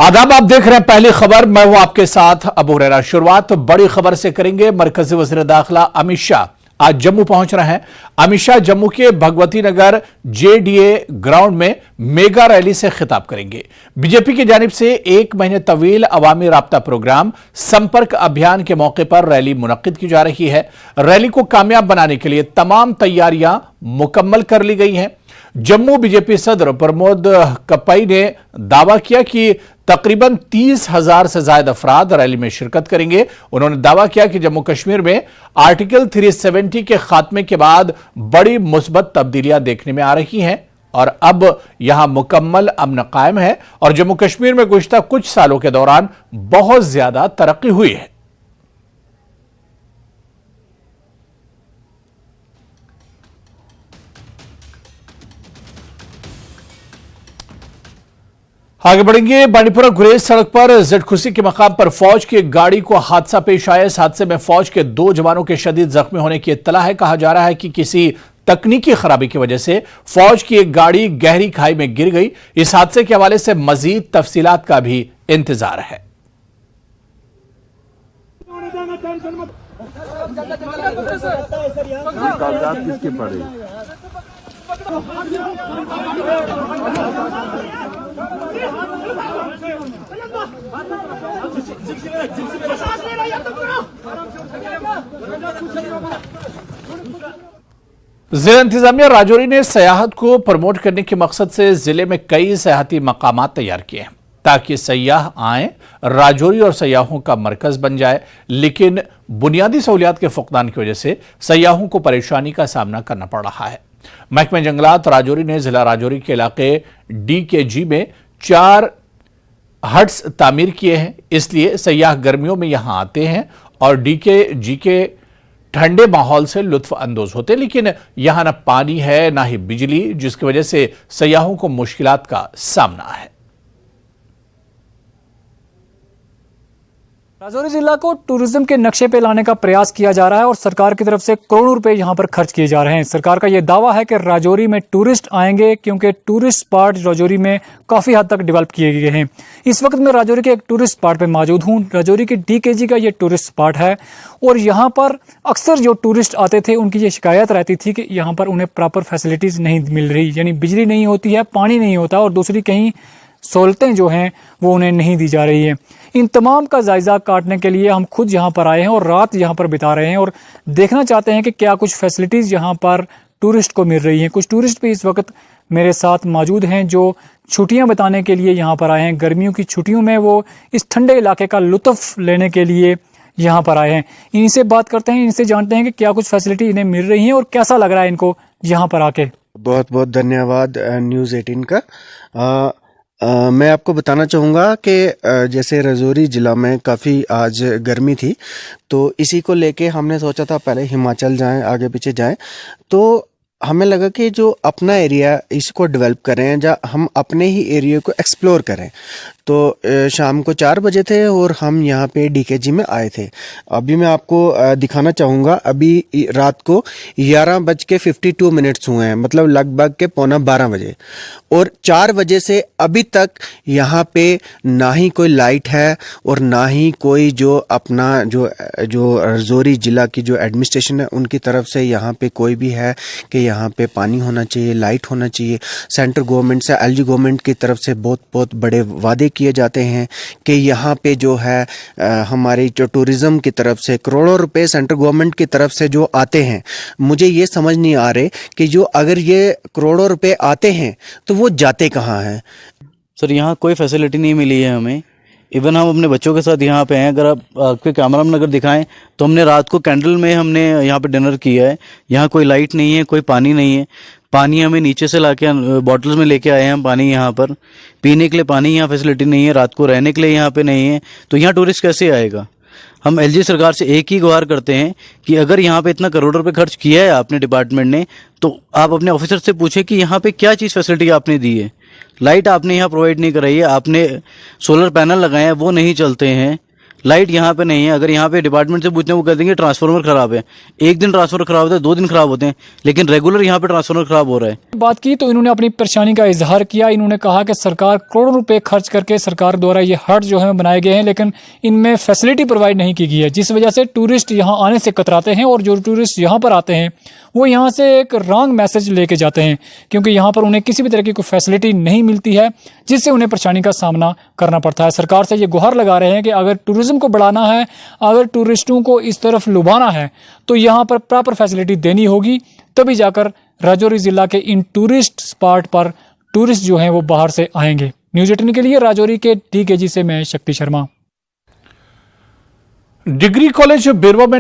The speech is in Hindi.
आदाब, आप देख रहे हैं पहली खबर। मैं हूं आपके साथ अबू हुरैरा। शुरुआत बड़ी खबर से करेंगे। मरकजी वज़ीर दाखिला अमित शाह आज जम्मू पहुंच रहे हैं। अमित शाह जम्मू के भगवती नगर जेडीए ग्राउंड में मेगा रैली से खिताब करेंगे। बीजेपी की जानिब से 1 महीने तवील अवामी राब्ता प्रोग्राम संपर्क अभियान के मौके पर रैली मुनक्किद की जा रही है। रैली को कामयाब बनाने के लिए तमाम तैयारियां मुकम्मल कर ली गई हैं। जम्मू बीजेपी सदर प्रमोद कपई ने दावा किया कि तकरीबन 30,000 से ज्यादा अफराद रैली में शिरकत करेंगे। उन्होंने दावा किया कि जम्मू कश्मीर में आर्टिकल 370 के खात्मे के बाद बड़ी मुस्बत तब्दीलियां देखने में आ रही हैं और अब यहां मुकम्मल अमन कायम है और जम्मू कश्मीर में गुज़िश्ता कुछ सालों के दौरान बहुत ज्यादा तरक्की हुई है। आगे बढ़ेंगे। बांडीपुरा गुरेज सड़क पर जेडखुशी के मकाम पर फौज की एक गाड़ी को हादसा पेश आया। इस हादसे में फौज के 2 जवानों के शदीद जख्मी होने की इत्तला है। कहा जा रहा है कि किसी तकनीकी खराबी की वजह से फौज की एक गाड़ी गहरी खाई में गिर गई। इस हादसे के हवाले से मजीद तफसीलात का भी इंतजार है। कागजात किसके पड़े? जिला इंतजामिया राजौरी ने सयाहत को प्रमोट करने के मकसद से जिले में कई सयाहती मकामात तैयार किए हैं ताकि सयाह आए, राजौरी और सयाहों का मरकज बन जाए। लेकिन बुनियादी सहूलियात के फुकदान की वजह से सयाहों को परेशानी का सामना करना पड़ रहा है। महकमा जंगलात राजौरी ने जिला राजौरी के इलाके DKG में 4 हट्स तामीर किए हैं। इसलिए सयाह गर्मियों में यहां आते हैं और DKG के ठंडे माहौल से लुत्फ अंदोज होते हैं। लेकिन यहां ना पानी है ना ही बिजली, जिसकी वजह से सयाहों को मुश्किलात का सामना है। राजौरी जिला को टूरिज्म के नक्शे पे लाने का प्रयास किया जा रहा है और सरकार की तरफ से करोड़ों रुपए यहां पर खर्च किए जा रहे हैं। सरकार का यह दावा है कि राजौरी में टूरिस्ट आएंगे क्योंकि टूरिस्ट स्पॉट राजौरी में काफ़ी हद तक डेवलप किए गए हैं। इस वक्त मैं राजौरी के एक टूरिस्ट स्पॉट पे मौजूद हूं। राजौरी के DKG का ये टूरिस्ट स्पॉट है और यहाँ पर अक्सर जो टूरिस्ट आते थे उनकी ये शिकायत रहती थी कि यहाँ पर उन्हें प्रॉपर फैसिलिटीज़ नहीं मिल रही, यानी बिजली नहीं होती है, पानी नहीं होता और दूसरी कहीं सहूलतें जो हैं वो उन्हें नहीं दी जा रही है। इन तमाम का जायज़ा काटने के लिए हम खुद यहाँ पर आए हैं और रात यहाँ पर बिता रहे हैं और देखना चाहते हैं कि क्या कुछ फैसिलिटीज़ यहाँ पर टूरिस्ट को मिल रही हैं। कुछ टूरिस्ट भी इस वक्त मेरे साथ मौजूद हैं जो छुट्टियाँ बिताने के लिए यहाँ पर आए हैं। गर्मियों की छुट्टियों में वो इस ठंडे इलाके का लुत्फ़ लेने के लिए यहाँ पर आए हैं। इनसे बात करते हैं, इनसे जानते हैं कि क्या कुछ फैसिलिटी इन्हें मिल रही हैं और कैसा लग रहा है इनको यहाँ पर आके। बहुत बहुत धन्यवाद न्यूज़ 18 का। मैं आपको बताना चाहूँगा कि जैसे राजौरी ज़िला में काफ़ी आज गर्मी थी, तो इसी को लेके हमने सोचा था पहले हिमाचल जाएं, आगे पीछे जाएं। तो हमें लगा कि जो अपना एरिया इसको डेवलप करें, या हम अपने ही एरिया को एक्सप्लोर करें। तो शाम को 4 बजे थे और हम यहाँ पे DKG में आए थे। अभी मैं आपको दिखाना चाहूँगा, अभी रात को 11:52 हुए हैं, मतलब लगभग के 11:15 बजे। और 4 बजे से अभी तक यहाँ पे ना ही कोई लाइट है और ना ही कोई जो अपना जो राजौरी ज़िला की जो एडमिनिस्ट्रेशन है उनकी तरफ से यहाँ पे कोई भी है कि यहाँ पे पानी होना चाहिए, लाइट होना चाहिए। सेंट्रल गवर्नमेंट से LG गवर्नमेंट की तरफ से बहुत बहुत बड़े वादे किए जाते हैं कि यहाँ पे जो है हमारी जो टूरिज़्म की तरफ से करोड़ों रुपए सेंट्रल गवर्नमेंट की तरफ से जो आते हैं। मुझे ये समझ नहीं आ रहे कि जो अगर ये करोड़ों रुपए आते हैं तो वो जाते कहाँ हैं। सर यहाँ कोई फैसिलिटी नहीं मिली है हमें। इवन हम अपने बच्चों के साथ यहाँ पे हैं। अगर आप आपके कैमरा में अगर दिखाएं तो हमने रात को कैंडल में हमने यहाँ पे डिनर किया है। यहाँ कोई लाइट नहीं है, कोई पानी नहीं है। पानी हमें नीचे से लाके बॉटल्स में लेके आए हैं हम पानी। यहाँ पर पीने के लिए पानी यहाँ फैसिलिटी नहीं है, रात को रहने के लिए यहाँ पे नहीं है। तो यहाँ टूरिस्ट कैसे आएगा? हम LG सरकार से एक ही गुहार करते हैं कि अगर यहाँ पे इतना करोड़ रुपए खर्च किया है आपने डिपार्टमेंट ने, तो आप अपने ऑफिसर से पूछें कि यहाँ पे क्या चीज़ फैसिलिटी आपने दी है। लाइट आपने यहाँ प्रोवाइड नहीं कराई है, आपने सोलर पैनल लगाए हैं वो नहीं चलते हैं, लाइट यहाँ पे नहीं है। अगर यहाँ पे डिपार्टमेंट से पूछते हैं वो कह देंगे ट्रांसफार्मर खराब है। एक दिन ट्रांसफार्मर खराब होता है, 2 दिन खराब होते हैं, लेकिन रेगुलर यहाँ पे ट्रांसफार्मर खराब हो रहा है। बात की तो इन्होंने अपनी परेशानी का इजहार किया। इन्होंने कहा कि सरकार करोड़ों रुपए खर्च करके सरकार द्वारा ये हट जो है बनाए गए हैं, लेकिन इनमें फैसिलिटी प्रोवाइड नहीं की गई है, जिस वजह से टूरिस्ट यहाँ आने से कतराते हैं। और जो टूरिस्ट यहाँ पर आते हैं वो यहाँ से एक रॉन्ग मैसेज लेके जाते हैं, क्योंकि यहाँ पर उन्हें किसी भी तरह की कोई फैसिलिटी नहीं मिलती है, जिससे उन्हें परेशानी का सामना करना पड़ता है। सरकार से ये गुहार लगा रहे हैं कि अगर टूरिज्म को बढ़ाना है, अगर टूरिस्टों को इस तरफ लुभाना है, तो यहाँ पर प्रॉपर फैसिलिटी देनी होगी, तभी जाकर राजौरी जिला के इन टूरिस्ट स्पॉट पर टूरिस्ट जो हैं वो बाहर से आएंगे। न्यूज़ 18 के लिए राजौरी के DKG से मैं शक्ति शर्मा। डिग्री कॉलेज बेरवा में